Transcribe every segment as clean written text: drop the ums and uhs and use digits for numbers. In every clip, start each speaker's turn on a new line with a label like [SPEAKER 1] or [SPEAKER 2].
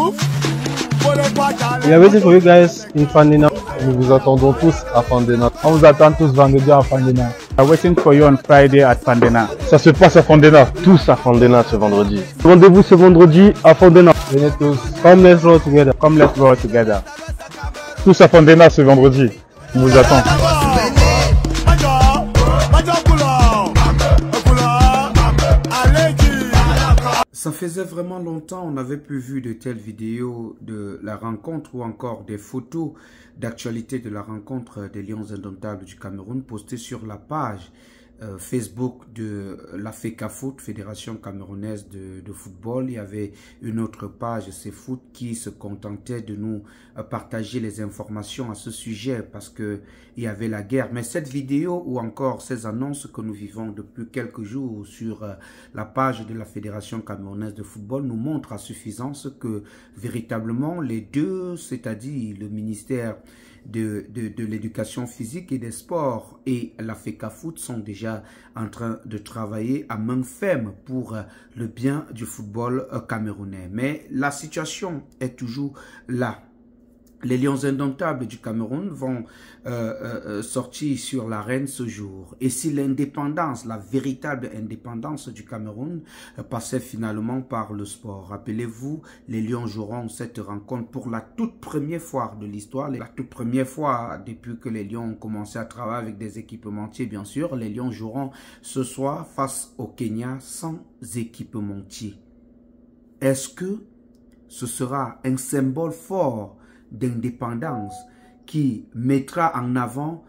[SPEAKER 1] We are waiting for you guys in Fandena. Nous vous attendons tous à Fandena. On vous attend tous vendredi à Fandena.
[SPEAKER 2] We are waiting for you on Friday at Fandena.
[SPEAKER 1] Ça se passe à Fandena.
[SPEAKER 3] Tous à Fandena ce vendredi.
[SPEAKER 1] Rendez-vous ce vendredi à Fandena. Venez tous. Come let's roll together.
[SPEAKER 2] Come let's roll together.
[SPEAKER 1] Tous à Fandena ce vendredi. On vous attend.
[SPEAKER 4] Ça faisait vraiment longtemps, on n'avait plus vu de telles vidéos de la rencontre ou encore des photos d'actualité de la rencontre des Lions Indomptables du Cameroun postées sur la page Facebook de la FECAFOOT, Fédération Camerounaise de Football. Il y avait une autre page, c'est Foot, qui se contentait de nous partager les informations à ce sujet parce que il y avait la guerre. Mais cette vidéo ou encore ces annonces que nous vivons depuis quelques jours sur la page de la Fédération Camerounaise de Football nous montrent à suffisance que véritablement les deux, c'est-à-dire le ministère de l'éducation physique et des sports et la FECAFOOT sont déjà en train de travailler à main ferme pour le bien du football camerounais. Mais la situation est toujours là. Les Lions Indomptables du Cameroun vont sortir sur l'arène ce jour. Et si l'indépendance, la véritable indépendance du Cameroun passait finalement par le sport. Rappelez-vous, les Lions joueront cette rencontre pour la toute première fois de l'histoire. La toute première fois depuis que les Lions ont commencé à travailler avec des équipementiers, bien sûr. Les Lions joueront ce soir face au Kenya sans équipementier. Est-ce que ce sera un symbole fort d'indépendance qui mettra en avant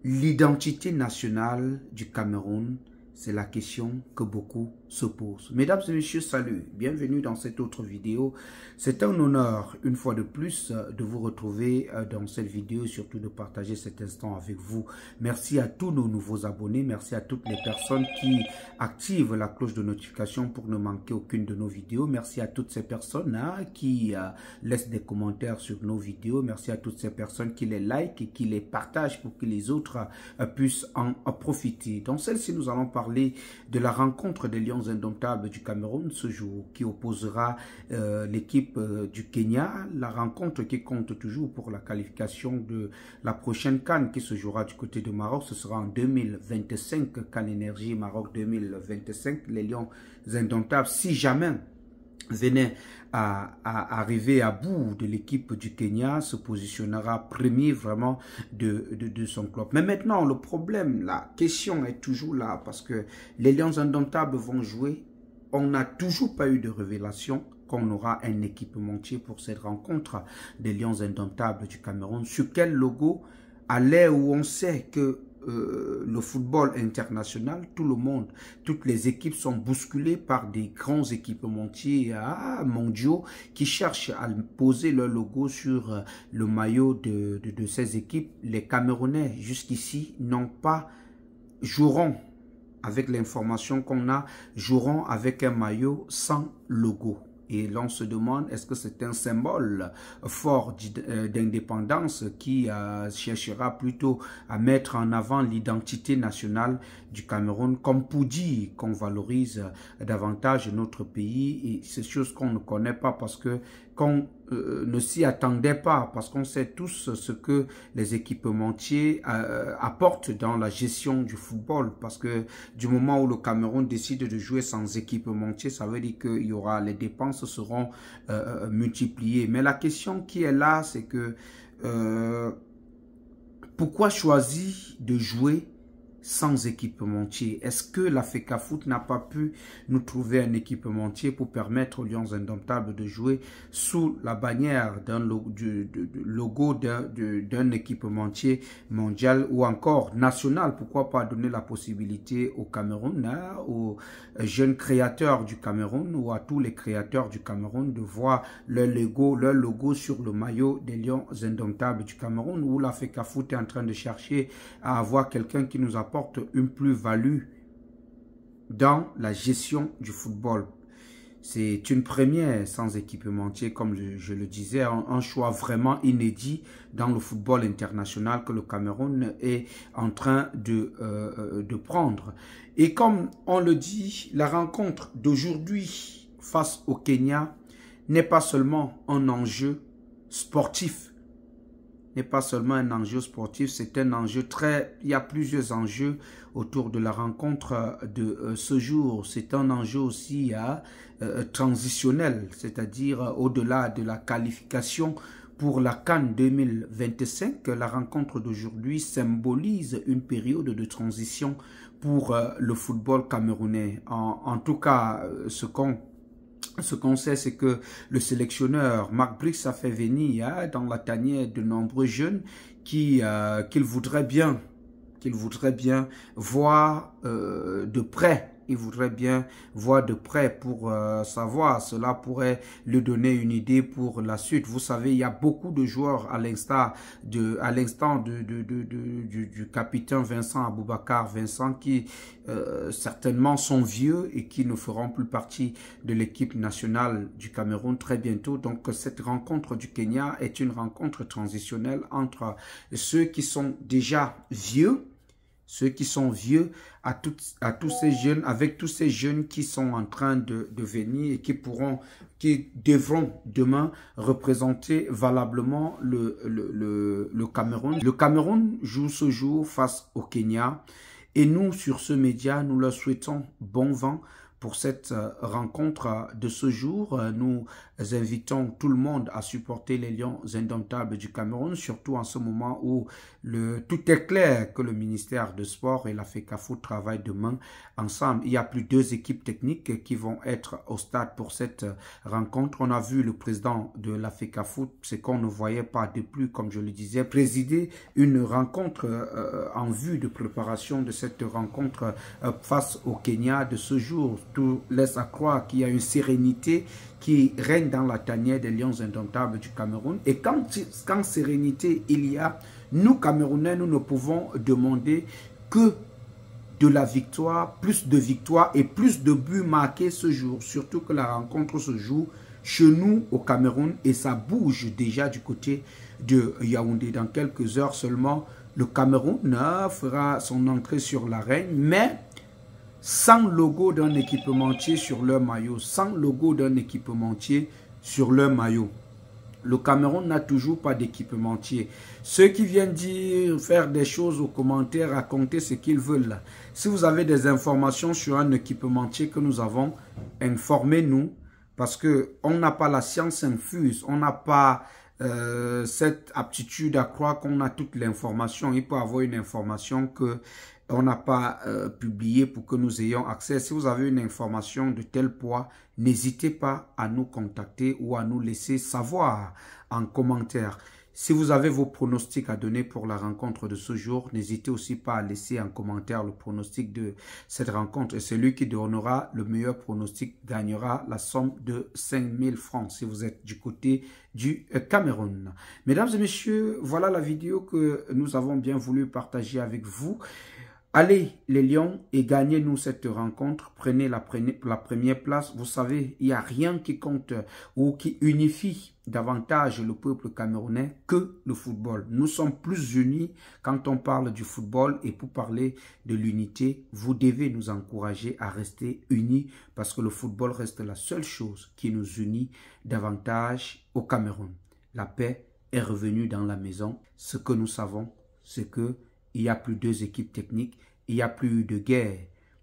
[SPEAKER 4] l'identité nationale du Cameroun? C'est la question que beaucoup se posent. Mesdames et messieurs, salut, bienvenue dans cette autre vidéo. C'est un honneur, une fois de plus, de vous retrouver dans cette vidéo et surtout de partager cet instant avec vous. Merci à tous nos nouveaux abonnés, merci à toutes les personnes qui activent la cloche de notification pour ne manquer aucune de nos vidéos. Merci à toutes ces personnes qui laissent des commentaires sur nos vidéos. Merci à toutes ces personnes qui les likent et qui les partagent pour que les autres puissent en profiter. Dans celle-ci, nous allons parler de la rencontre des Lions Indomptables du Cameroun ce jour qui opposera l'équipe du Kenya. La rencontre qui compte toujours pour la qualification de la prochaine CAN qui se jouera du côté de Maroc. Ce sera en 2025, CAN Énergie Maroc 2025. Les Lions Indomptables, si jamais venait à arriver à bout de l'équipe du Kenya, se positionnera premier vraiment de son club. Mais maintenant, le problème, la question est toujours là parce que les Lions Indomptables vont jouer. On n'a toujours pas eu de révélation qu'on aura un équipementier pour cette rencontre des Lions Indomptables du Cameroun. Sur quel logo? À l'heure où on sait que le football international, tout le monde, toutes les équipes sont bousculées par des grands équipementiers mondiaux qui cherchent à poser leur logo sur le maillot de ces équipes. Les Camerounais, jusqu'ici, joueront avec l'information qu'on a, joueront avec un maillot sans logo. Et l'on se demande, est-ce que c'est un symbole fort d'indépendance qui cherchera plutôt à mettre en avant l'identité nationale du Cameroun, comme pour dire qu'on valorise davantage notre pays. Et c'est chose qu'on ne connaît pas parce que qu'on ne s'y attendait pas, parce qu'on sait tous ce que les équipementiers apportent dans la gestion du football, parce que du moment où le Cameroun décide de jouer sans équipementier, ça veut dire que les dépenses seront multipliées. Mais la question qui est là, c'est que pourquoi choisir de jouer sans équipementier? Est-ce que la FECAFOOT n'a pas pu nous trouver un équipementier pour permettre aux Lions Indomptables de jouer sous la bannière d'un logo d'un équipementier mondial ou encore national? Pourquoi pas donner la possibilité au Cameroun, aux jeunes créateurs du Cameroun ou à tous les créateurs du Cameroun de voir leur logo sur le maillot des Lions Indomptables du Cameroun, où la FECAFOOT est en train de chercher à avoir quelqu'un qui nous apporte une plus-value dans la gestion du football. C'est une première sans équipementier, comme je le disais, un choix vraiment inédit dans le football international que le Cameroun est en train de prendre. Et comme on le dit, la rencontre d'aujourd'hui face au Kenya n'est pas seulement un enjeu sportif. N'est pas seulement un enjeu sportif, c'est un enjeu il y a plusieurs enjeux autour de la rencontre de ce jour. C'est un enjeu aussi transitionnel, c'est-à-dire au-delà de la qualification pour la CAN 2025. La rencontre d'aujourd'hui symbolise une période de transition pour le football camerounais. En tout cas, ce qu'on sait, c'est que le sélectionneur Marc Brice a fait venir dans la tanière de nombreux jeunes qu'il voudrait bien voir de près. Il voudrait bien voir de près pour savoir. Cela pourrait lui donner une idée pour la suite. Vous savez, il y a beaucoup de joueurs à l'instant du capitaine Vincent Aboubakar. Vincent qui certainement sont vieux et qui ne feront plus partie de l'équipe nationale du Cameroun très bientôt. Donc cette rencontre du Kenya est une rencontre transitionnelle entre ceux qui sont déjà vieux, à tous ces jeunes, avec tous ces jeunes qui sont en train de venir et qui devront demain représenter valablement le Cameroun. Le Cameroun joue ce jour face au Kenya et nous, sur ce média, nous leur souhaitons bon vent pour cette rencontre de ce jour. Nous invitons tout le monde à supporter les Lions indomptables du Cameroun, surtout en ce moment où tout est clair que le ministère de Sport et la FECAFOOT travaillent demain ensemble. Il y a plus 2 équipes techniques qui vont être au stade pour cette rencontre. On a vu le président de la FECAFOOT, ce qu'on ne voyait pas de plus, comme je le disais, présider une rencontre en vue de préparation de cette rencontre face au Kenya de ce jour. Tout laisse à croire qu'il y a une sérénité qui règne dans la tanière des Lions indomptables du Cameroun. Et quand sérénité il y a, nous Camerounais, nous ne pouvons demander que de la victoire, plus de victoires et plus de buts marqués ce jour. Surtout que la rencontre se joue chez nous au Cameroun et ça bouge déjà du côté de Yaoundé. Dans quelques heures seulement, le Cameroun fera son entrée sur l'arène, mais sans logo d'un équipementier sur leur maillot, sans logo d'un équipementier sur leur maillot. Le Cameroun n'a toujours pas d'équipementier. Ceux qui viennent faire des choses aux commentaires, raconter ce qu'ils veulent. Si vous avez des informations sur un équipementier que nous avons, informez-nous, parce qu'on n'a pas la science infuse, on n'a pas cette aptitude à croire qu'on a toute l'information. Il peut y avoir une information que on n'a pas publié pour que nous ayons accès. Si vous avez une information de tel poids, n'hésitez pas à nous contacter ou à nous laisser savoir en commentaire. Si vous avez vos pronostics à donner pour la rencontre de ce jour, n'hésitez aussi pas à laisser en commentaire le pronostic de cette rencontre. Et celui qui donnera le meilleur pronostic gagnera la somme de 5000 francs si vous êtes du côté du Cameroun. Mesdames et messieurs, voilà la vidéo que nous avons bien voulu partager avec vous. Allez les Lions et gagnez-nous cette rencontre, prenez la première place. Vous savez, il n'y a rien qui compte ou qui unifie davantage le peuple camerounais que le football. Nous sommes plus unis quand on parle du football et pour parler de l'unité, vous devez nous encourager à rester unis parce que le football reste la seule chose qui nous unit davantage au Cameroun. La paix est revenue dans la maison. Ce que nous savons, c'est que il n'y a plus 2 équipes techniques, il n'y a plus de guerre,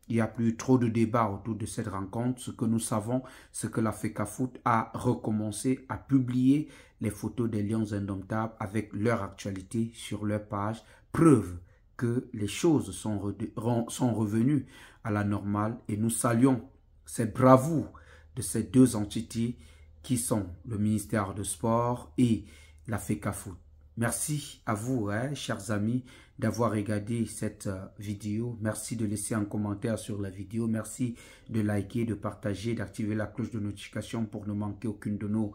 [SPEAKER 4] il n'y a plus trop de débats autour de cette rencontre. Ce que nous savons, c'est que la FECAFOOT a recommencé à publier les photos des Lions indomptables avec leur actualité sur leur page. Preuve que les choses sont revenues à la normale et nous saluons cette bravoure de ces 2 entités qui sont le ministère de Sport et la FECAFOOT. Merci à vous, chers amis, d'avoir regardé cette vidéo. Merci de laisser un commentaire sur la vidéo. Merci de liker, de partager, d'activer la cloche de notification pour ne manquer aucune de nos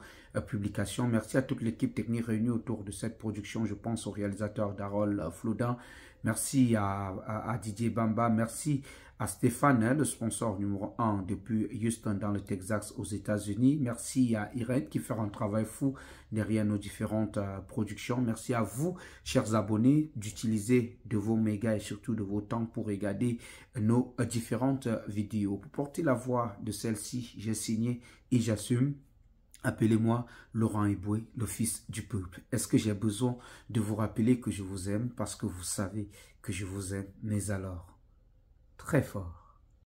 [SPEAKER 4] publications. Merci à toute l'équipe technique réunie autour de cette production. Je pense au réalisateur Darol Floudin. Merci à Didier Bamba. Merci à Stéphane, le sponsor numéro 1 depuis Houston dans le Texas aux États-Unis. Merci à Irène qui fait un travail fou derrière nos différentes productions. Merci à vous, chers abonnés, d'utiliser de vos mégas et surtout de vos temps pour regarder nos différentes vidéos. Pour porter la voix de celle-ci, j'ai signé et j'assume Appelez-moi Laurent Eboué, le fils du peuple. Est-ce que j'ai besoin de vous rappeler que je vous aime parce que vous savez que je vous aime, mais alors, très fort.